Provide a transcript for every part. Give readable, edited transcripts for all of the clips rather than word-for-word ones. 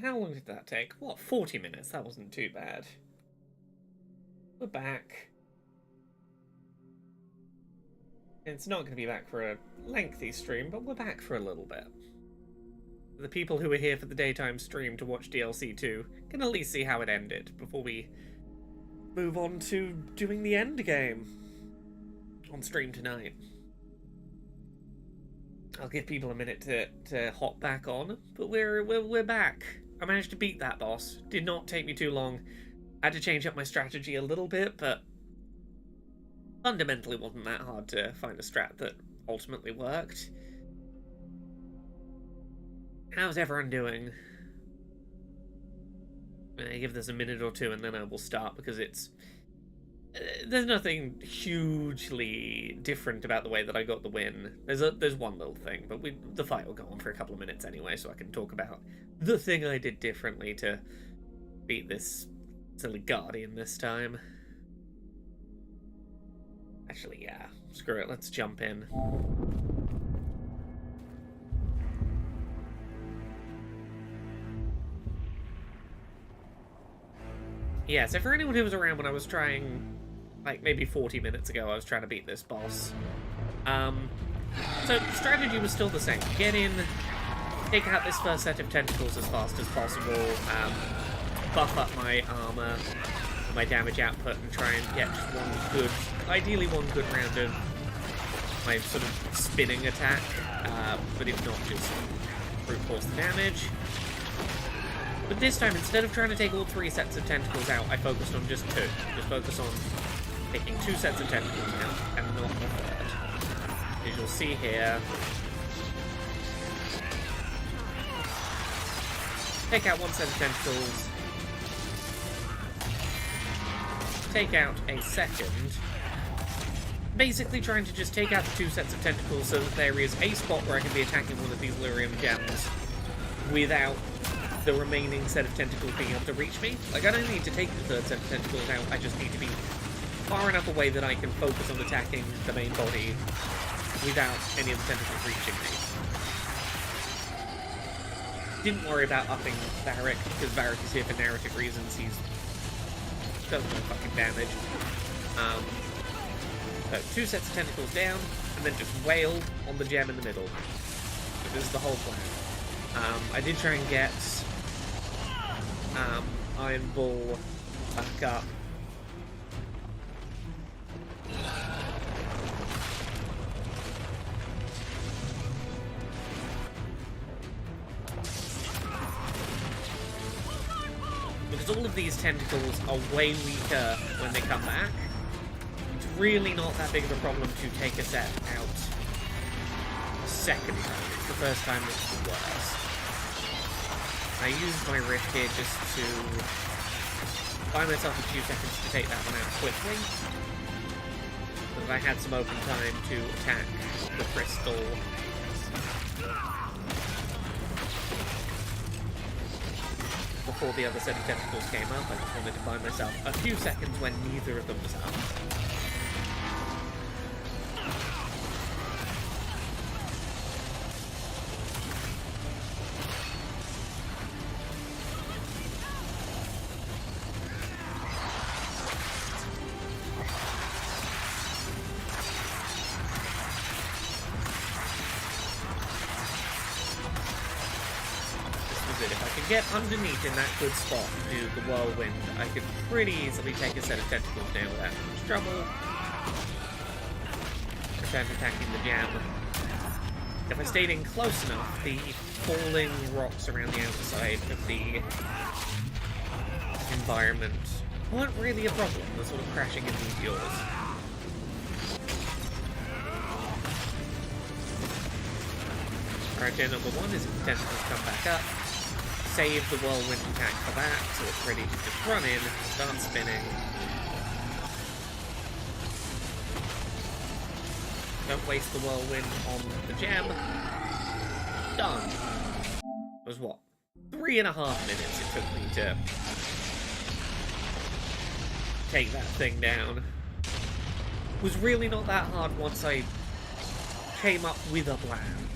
how long did that take? What, 40 minutes? That wasn't too bad. We're back. It's not going to be back for a lengthy stream, but we're back for a little bit. The people who were here for the daytime stream to watch DLC 2 can at least see how it ended before we move on to doing the end game on stream tonight. I'll give people a minute to hop back on, but we're back. I managed to beat that boss. Did not take me too long. I had to change up my strategy a little bit, but fundamentally wasn't that hard to find a strat that ultimately worked. How's everyone doing? I'm gonna give this a minute or two and then I will start, because it's... there's nothing hugely different about the way that I got the win. There's one little thing, but the fight will go on for a couple of minutes anyway, so I can talk about the thing I did differently to beat this silly Guardian this time. Actually, yeah, screw it, let's jump in. Yeah, so for anyone who was around when I was trying, like maybe 40 minutes ago, I was trying to beat this boss. So the strategy was still the same. Get in, take out this first set of tentacles as fast as possible, buff up my armor, my damage output, and try and get ideally one good round of my sort of spinning attack, but if not, just brute force the damage. But this time, instead of trying to take all 3 sets of tentacles out, I focused on just 2. Just focus on taking 2 sets of tentacles out, and not the 3rd. As you'll see here, take out 1 set of tentacles, take out a second, basically trying to just take out the 2 sets of tentacles so that there is a spot where I can be attacking one of these lyrium gems without the remaining set of tentacles being able to reach me. Like, I don't need to take the 3rd set of tentacles out, I just need to be far enough away that I can focus on attacking the main body without any of the tentacles reaching me. Didn't worry about upping Varric, because Varric is here for narrative reasons. He's doesn't do fucking damage. So 2 sets of tentacles down, and then just wail on the gem in the middle. So this is the whole plan. I did try and get Iron Bull back up. Because all of these tentacles are way weaker when they come back. It's really not that big of a problem to take a set out a second time. It's the first time it's the worst. I used my rift here just to buy myself a few seconds to take that one out quickly. So that I had some open time to attack the crystal. Before the other set of tentacles came up, I just wanted to buy myself a few seconds when neither of them was up. Get underneath in that good spot to do the whirlwind, I could pretty easily take a set of tentacles down without much trouble. Return to attacking the jam. If I stayed in close enough, the falling rocks around the outside of the environment weren't really a problem. They're sort of crashing in meteors. Priority number 1 is if the tentacles come back up. Save the whirlwind attack for that, so it's ready to just run in, start spinning. Don't waste the whirlwind on the gem. Done. It was what? 3.5 minutes it took me to take that thing down. It was really not that hard once I came up with a plan.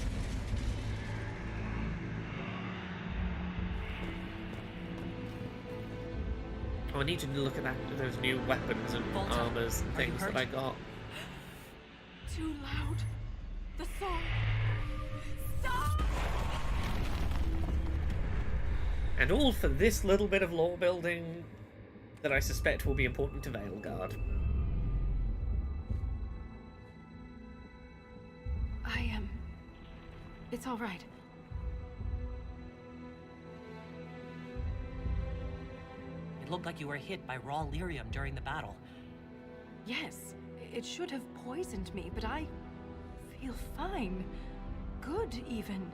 Oh, I need to look at those new weapons and Volta, armors and things that I got. Too loud. The song. Stop! And all for this little bit of lore building that I suspect will be important to Veilguard. It's all right. It looked like you were hit by raw lyrium during the battle. Yes, it should have poisoned me, but I feel fine. Good, even.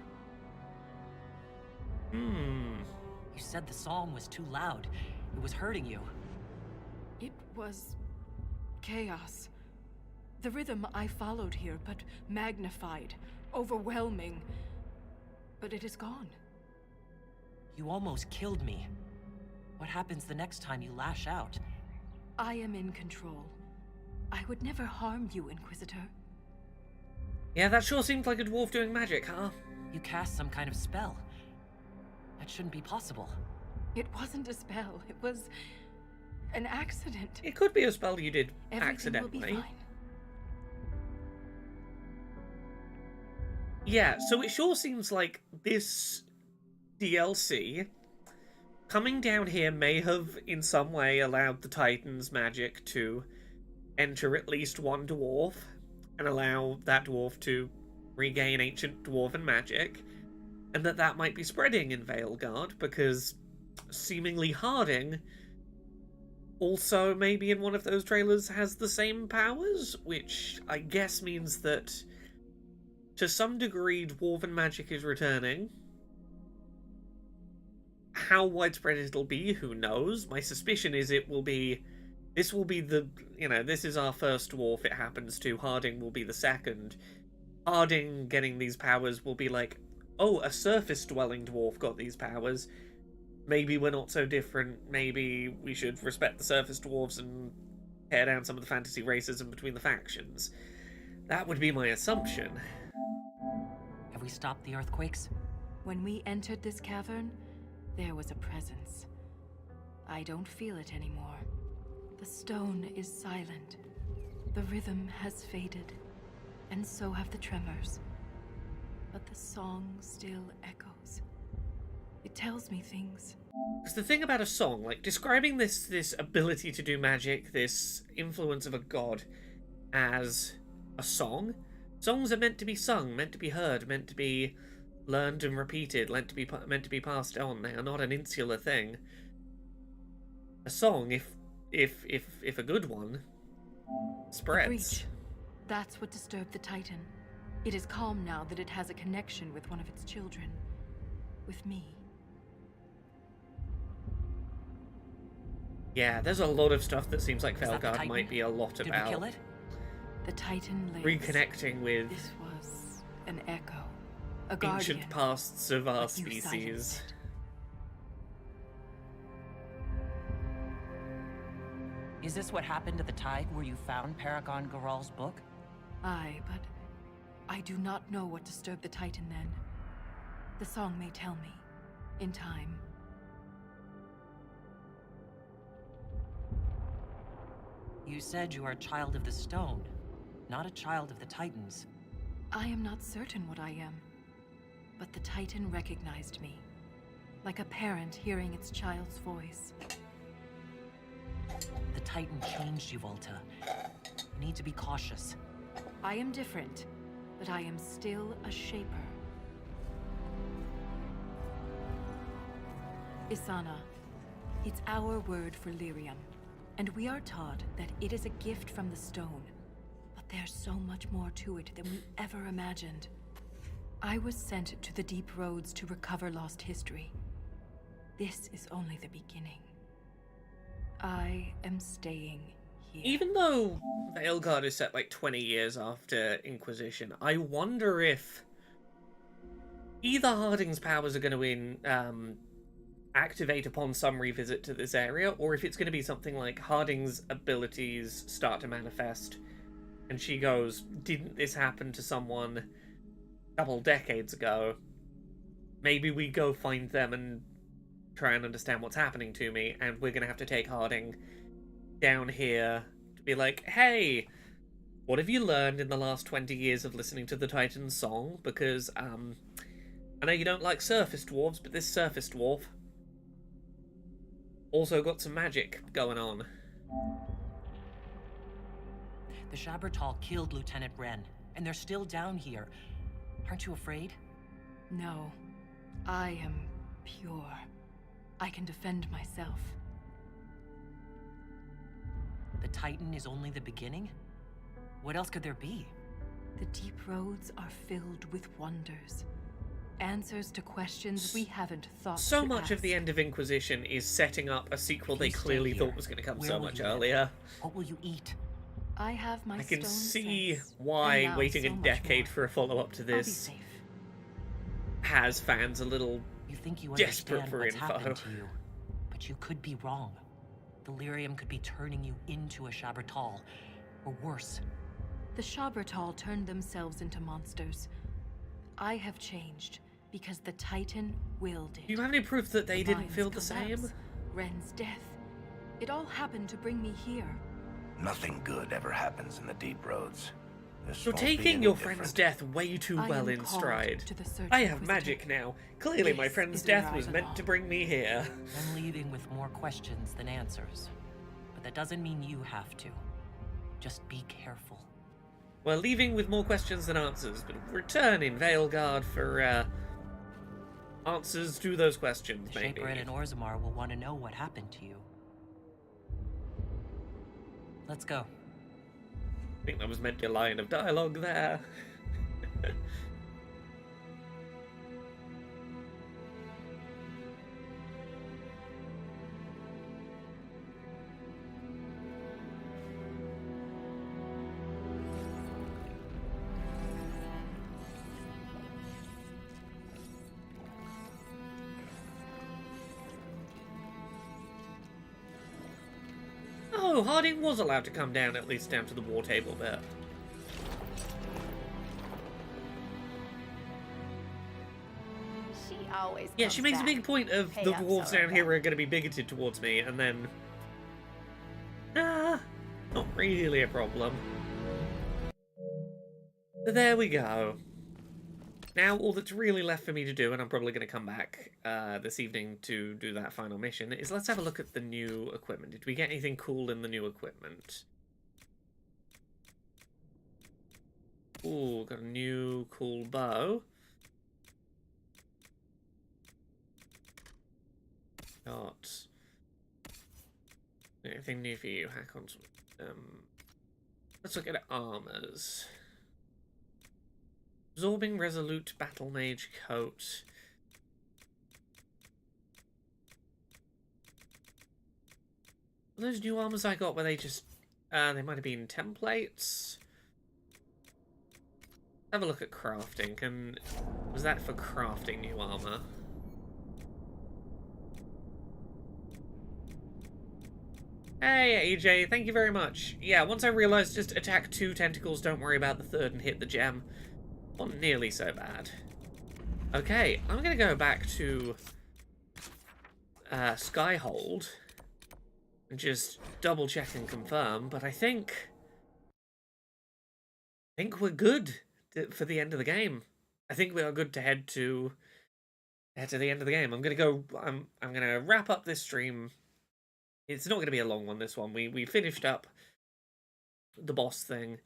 You said the song was too loud. It was hurting you. It was chaos. The rhythm I followed here, but magnified, overwhelming. But it is gone. You almost killed me. What happens the next time you lash out? I am in control. I would never harm you, Inquisitor. Yeah, that sure seemed like a dwarf doing magic, huh? You cast some kind of spell. That shouldn't be possible. It wasn't a spell. It was an accident. It could be a spell you did Everything accidentally. will be fine. Yeah, so it sure seems like this DLC coming down here may have in some way allowed the Titan's magic to enter at least one dwarf and allow that dwarf to regain ancient dwarven magic, and that might be spreading in Veilguard because seemingly Harding also maybe in one of those trailers has the same powers, which I guess means that to some degree dwarven magic is returning. How widespread it'll be, who knows? My suspicion is this will be the, this is our first dwarf it happens to. Harding will be the second. Harding getting these powers will be like, oh, a surface-dwelling dwarf got these powers. Maybe we're not so different. Maybe we should respect the surface dwarves and tear down some of the fantasy racism between the factions. That would be my assumption. Have we stopped the earthquakes? When we entered this cavern, there was a presence. I don't feel it anymore. The stone is silent. The rhythm has faded, and so have the tremors. But the song still echoes. It tells me things. Because the thing about a song, like describing this ability to do magic, this influence of a god as a song, songs are meant to be sung, meant to be heard, meant to be learned and repeated, meant to be passed on. They are not an insular thing. A song, if a good one, spreads. The breach. That's what disturbed the Titan. It is calm now that it has a connection with one of its children. With me. Yeah, there's a lot of stuff that seems like Is that the Veilguard Titan? might be a lot Did about. we kill it? The Titan lives. Reconnecting with This was an echo. A guardian. ancient pasts of our but you species. silenced it. Is this what happened at the tide where you found Paragon Garal's book? Aye, but I do not know what disturbed the Titan then. The song may tell me. In time. You said you are a child of the stone, not a child of the Titans. I am not certain what I am. But the Titan recognized me. Like a parent hearing its child's voice. The Titan changed you, Volta. You need to be cautious. I am different, but I am still a shaper. Isana. It's our word for lyrium. And we are taught that it is a gift from the stone. But there's so much more to it than we ever imagined. I was sent to the deep roads to recover lost history. This is only the beginning. I am staying here. Even though Veilguard is set like 20 years after Inquisition, I wonder if either Harding's powers are going to activate upon some revisit to this area, or if it's going to be something like Harding's abilities start to manifest, and she goes, didn't this happen to someone a couple decades ago? Maybe we go find them and try and understand what's happening to me, and we're going to have to take Harding down here to be like, hey, what have you learned in the last 20 years of listening to the Titan's song? Because, I know you don't like surface dwarves, but this surface dwarf also got some magic going on. The Shabertal killed Lieutenant Wren, and they're still down here. Aren't you afraid? No. I am pure. I can defend myself. The Titan is only the beginning? What else could there be? The deep roads are filled with wonders. Answers to questions we haven't thought So to much of the ask. end of Inquisition is setting up a sequel they You stay clearly here. thought was going to come Where so will much you live? earlier. What will you eat? I have my I can stone see sense, why and now waiting so a much decade more. for a follow-up to I'll be this safe. has fans a little You think you desperate understand for what's info. happened to you, but you could be wrong. Delirium could be turning you into a Shabertal, or worse. The Shabertal turned themselves into monsters. I have changed because the Titan willed it. Do you have any proof that they didn't Mine's feel the same? collapse, Ren's death. It all happened to bring me here. Nothing good ever happens in the deep roads. This You're won't be taking any your friend's different. death way too I well am in called stride. to the Search I have Inquisitor. magic now. Clearly my This friend's is where death I was meant belong. to bring me here. I'm leaving with more questions than answers. But that doesn't mean you have to. Just be careful. We're leaving with more questions than answers, but return in Veilguard for, answers to those questions, The maybe. Shapered and Orzammar will want to know what happened to you. Let's go. I think that was meant to be a line of dialogue there. Oh, Harding was allowed to come down, at least down to the war table bit. She always Yeah, comes she makes a back. big point of Hey, the I'm dwarves sorry down here about- are going to be bigoted towards me, and then... not really a problem. But there we go. Now all that's really left for me to do, and I'm probably going to come back this evening to do that final mission, is let's have a look at the new equipment. Did we get anything cool in the new equipment? Ooh, got a new cool bow. Got anything new for you? Hack on. Let's look at armors. Absorbing Resolute Battle Mage coat. Those new armors I got, were they just... they might have been templates? Have a look at crafting. Was that for crafting new armor? Hey, AJ, thank you very much. Yeah, once I realized just attack 2 tentacles, don't worry about the third and hit the gem. Not nearly so bad. Okay, I'm gonna go back to Skyhold and just double check and confirm, but I think we're good for the end of the game. I think we are good to head to the end of the game. I'm gonna go. I'm gonna wrap up this stream. It's not gonna be a long one. This one we finished up the boss thing.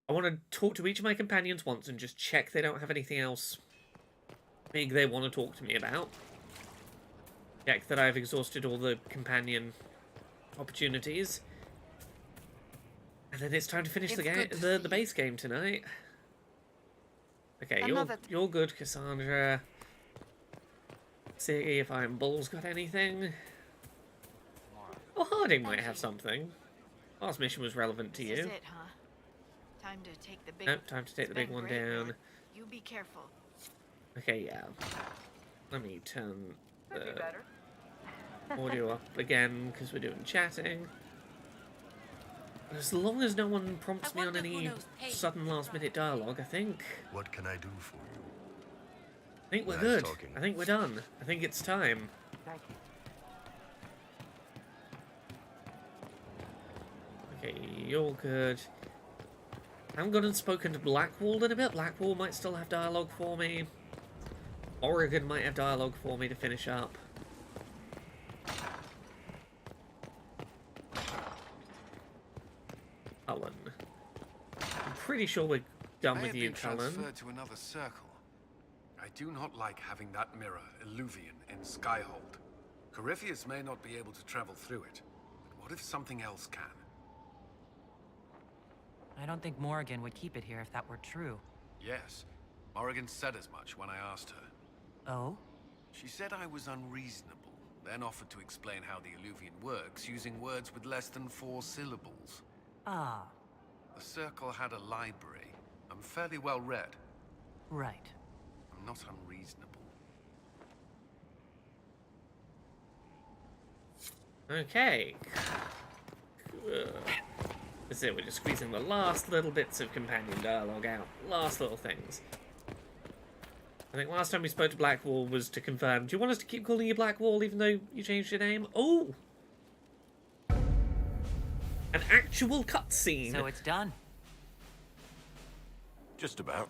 I want to talk to each of my companions once and just check they don't have anything else big they want to talk to me about. Check that I've exhausted all the companion opportunities. And then it's time to finish It's the game, good to the see base game tonight. Okay, Another- you're good, Cassandra. See if I'm Bull's got anything. Oh, Harding might have something. Last mission was relevant to This you. is it, huh? Time to take the big. Nope, time to take It's the big been one great, down. man. You be careful. Okay, yeah. Let me turn Could be the better. audio up again because we're doing chatting. As long as no one prompts me on any sudden last-minute dialogue, I think What can I do for you? we're Nice good. talking. I think we're done. I think it's time. Thank you. Okay, you're good. I haven't gone and spoken to Blackwall in a bit. Blackwall might still have dialogue for me. Oregon might have dialogue for me to finish up. Cullen. I'm pretty sure we're done with you, Cullen. Transferred to another circle. I do not like having that mirror, Illuvian, in Skyhold. Corypheus may not be able to travel through it, but what if something else can? I don't think Morrigan would keep it here if that were true. Yes, Morrigan said as much when I asked her. Oh? She said I was unreasonable, then offered to explain how the Illuvian works using words with less than 4 syllables. Ah, The circle had a library. I'm fairly well read. right. I'm not unreasonable. Okay. That's it, we're just squeezing the last little bits of companion dialogue out. Last little things. I think last time we spoke to Blackwall was to confirm, do you want us to keep calling you Blackwall even though you changed your name? Oh! An actual cutscene! So it's done. Just about.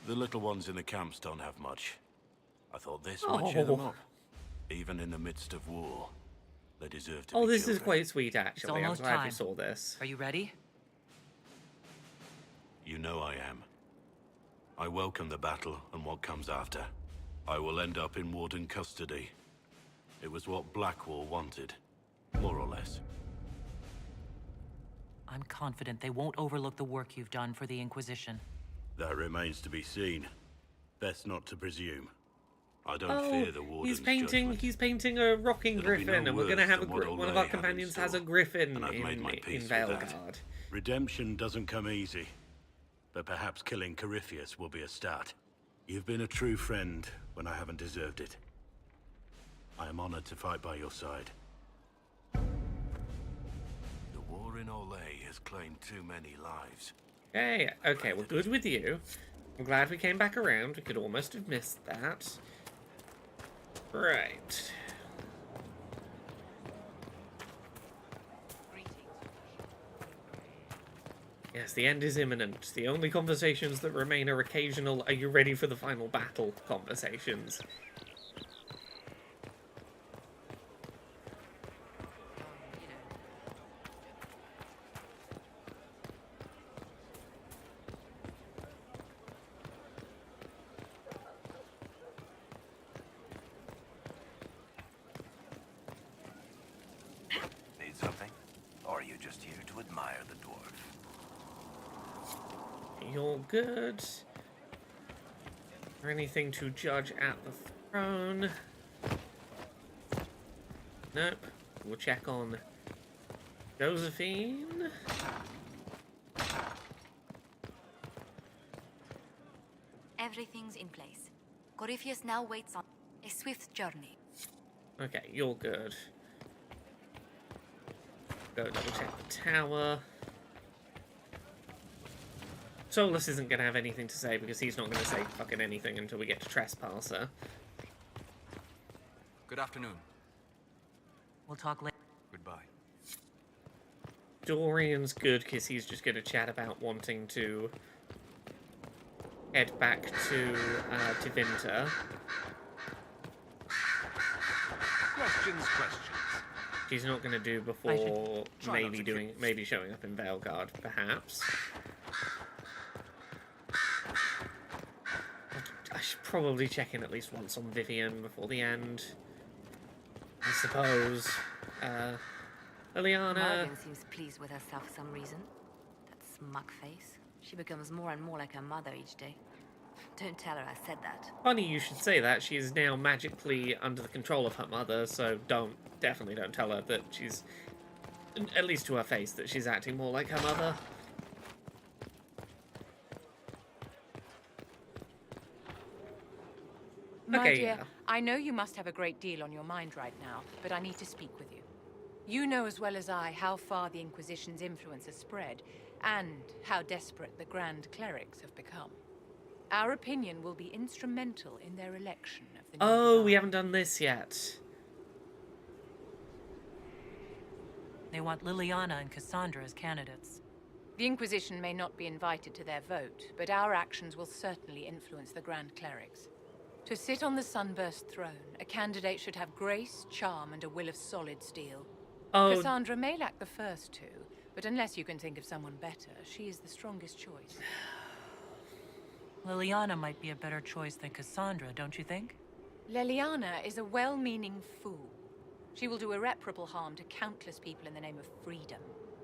The little ones in the camps don't have much. I thought this might cheer them up. Even in the midst of war, they deserve to be this is children. quite sweet, actually. I'm almost glad we time. saw this. Are you ready? You know I am. I welcome the battle and what comes after. I will end up in Warden custody. It was what Blackwall wanted, more or less. I'm confident they won't overlook the work you've done for the Inquisition. That remains to be seen. Best not to presume. I don't fear the Warden's judgment. he's painting a rocking There'll be griffin, no and we're gonna worse have than what one of Olay our had in companions has a store, griffin and I've made my in peace with that. Veilguard. Redemption doesn't come easy, but perhaps killing Corypheus will be a start. You've been a true friend when I haven't deserved it. I am honored to fight by your side. The war in Olay has claimed too many lives. Okay, we're good with you. I'm glad we came back around. We could almost have missed that. Right. Yes, the end is imminent. The only conversations that remain are occasional, are you ready for the final battle conversations. Need something? Or are you just here to admire the dwarf? You're good. Or anything to judge at the throne? Nope. We'll check on Josephine. Everything's in place. Corypheus now waits on a swift journey. Okay, you're good. Go double check the tower. Solus isn't going to have anything to say because he's not going to say fucking anything until we get to Trespasser. Good afternoon. We'll talk later. Goodbye. Dorian's good because he's just going to chat about wanting to head back to Vinter. Questions. She's not going to do before try not to maybe showing up in Veilguard, perhaps. I should probably check in at least once on Vivian before the end. I suppose. Liliana. Morrigan seems pleased with herself for some reason. That smug face. She becomes more and more like her mother each day. Don't tell her I said that. Funny you should say that. She is now magically under the control of her mother, so definitely don't tell her that she's, at least to her face, that she's acting more like her mother. My Okay, dear, yeah. I know you must have a great deal on your mind right now, but I need to speak with you. You know as well as I how far the Inquisition's influence has spread, and how desperate the Grand Clerics have become. Our opinion will be instrumental in their election of the new Oh, we Divine. haven't done this yet. They want Liliana and Cassandra as candidates. The Inquisition may not be invited to their vote, but our actions will certainly influence the Grand Clerics. To sit on the Sunburst throne, a candidate should have grace, charm, and a will of solid steel. Oh, Cassandra may lack the first two, but unless you can think of someone better, she is the strongest choice. Liliana might be a better choice than Cassandra, don't you think? Liliana is a well-meaning fool. She will do irreparable harm to countless people in the name of freedom.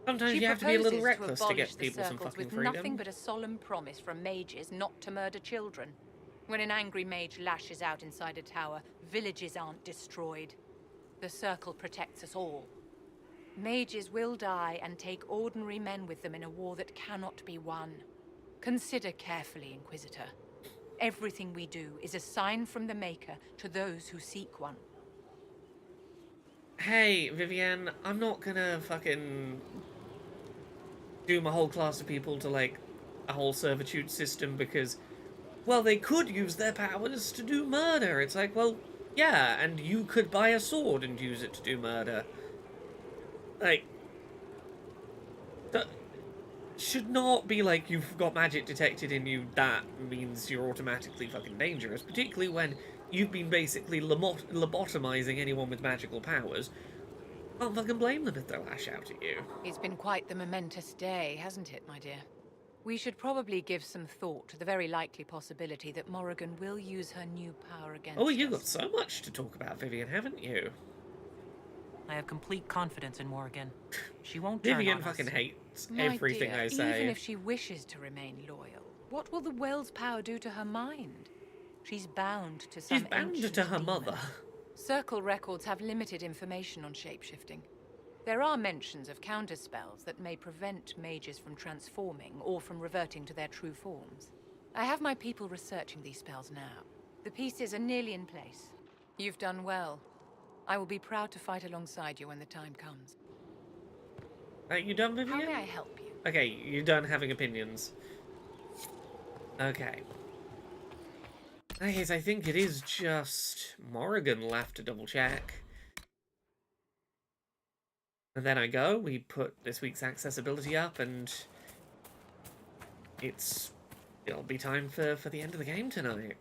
sometimes She you have to be a little proposes reckless to abolish get the people some circles fucking with freedom. nothing but a solemn promise from mages not to murder children. When an angry mage lashes out inside a tower, villages aren't destroyed. The circle protects us all. Mages will die and take ordinary men with them in a war that cannot be won. Consider carefully, Inquisitor. Everything we do is a sign from the Maker to those who seek one. Hey, Vivienne, I'm not gonna fucking doom a whole class of people to, like, a whole servitude system because, well, they could use their powers to do murder. It's like, well, yeah, and you could buy a sword and use it to do murder. Like, that should not be like you've got magic detected in you, that means you're automatically fucking dangerous, particularly when you've been basically lobotomizing anyone with magical powers. Can't fucking blame them if they lash out at you. It's been quite the momentous day, hasn't it, my dear? We should probably give some thought to the very likely possibility that Morrigan will use her new power against Oh, you've us. got so much to talk about, Vivienne, haven't you? I have complete confidence in Morrigan. She won't turn Vivienne on fucking us. hates My everything dear, I say. even if she wishes to remain loyal, what will the Well's power do to her mind? She's bound to some She's bound ancient to her demon. mother. Circle records have limited information on shapeshifting. There are mentions of counterspells that may prevent mages from transforming or from reverting to their true forms. I have my people researching these spells now. The pieces are nearly in place. You've done well. I will be proud to fight alongside you when the time comes. Are you done, Vivienne? How may I help you? Okay, you're done having opinions. Okay. I guess I think it is just Morrigan left to double check. And then I go, we put this week's accessibility up, and it'll be time for the end of the game tonight.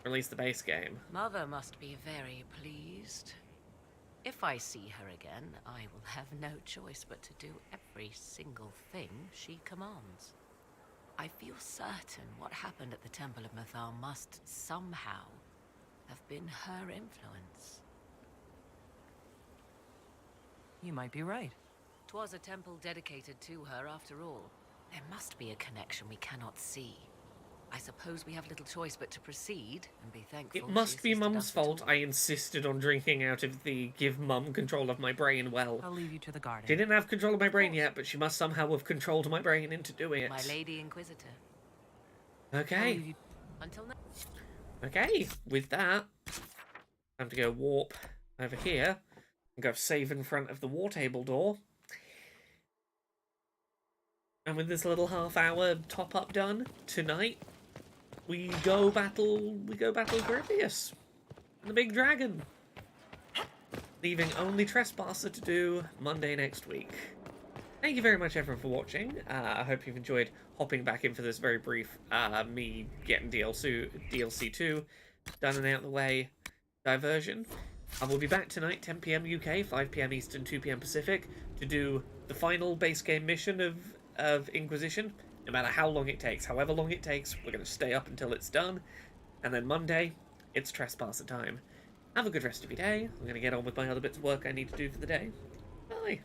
Or at least the base game. Mother must be very pleased. If I see her again, I will have no choice but to do every single thing she commands. I feel certain what happened at the Temple of Mathar must somehow have been her influence. You might be right. 'Twas a temple dedicated to her after all. There must be a connection we cannot see. I suppose we have little choice but to proceed and be thankful. It must she be assisted Mum's us at fault all. I insisted on drinking out of the give Mum control of my brain well. I'll leave you to the garden. She didn't have control of my brain yet, but she must somehow have controlled my brain into doing it. My Lady Inquisitor. I'll Okay. leave you- Until now. Okay, with that, time to go warp over here and go save in front of the war table door. And with this little half-hour top-up done tonight, we go battle Grievous, the big dragon, leaving only Trespasser to do Monday next week. Thank you very much, everyone, for watching. I hope you've enjoyed hopping back in for this very brief me getting DLC 2 done and out of the way diversion. I will be back tonight, 10 PM UK, 5 PM Eastern, 2 PM Pacific, to do the final base game mission of Inquisition. No matter how long it takes, however long it takes, we're going to stay up until it's done. And then Monday, it's Trespasser time. Have a good rest of your day. I'm going to get on with my other bits of work I need to do for the day. Bye.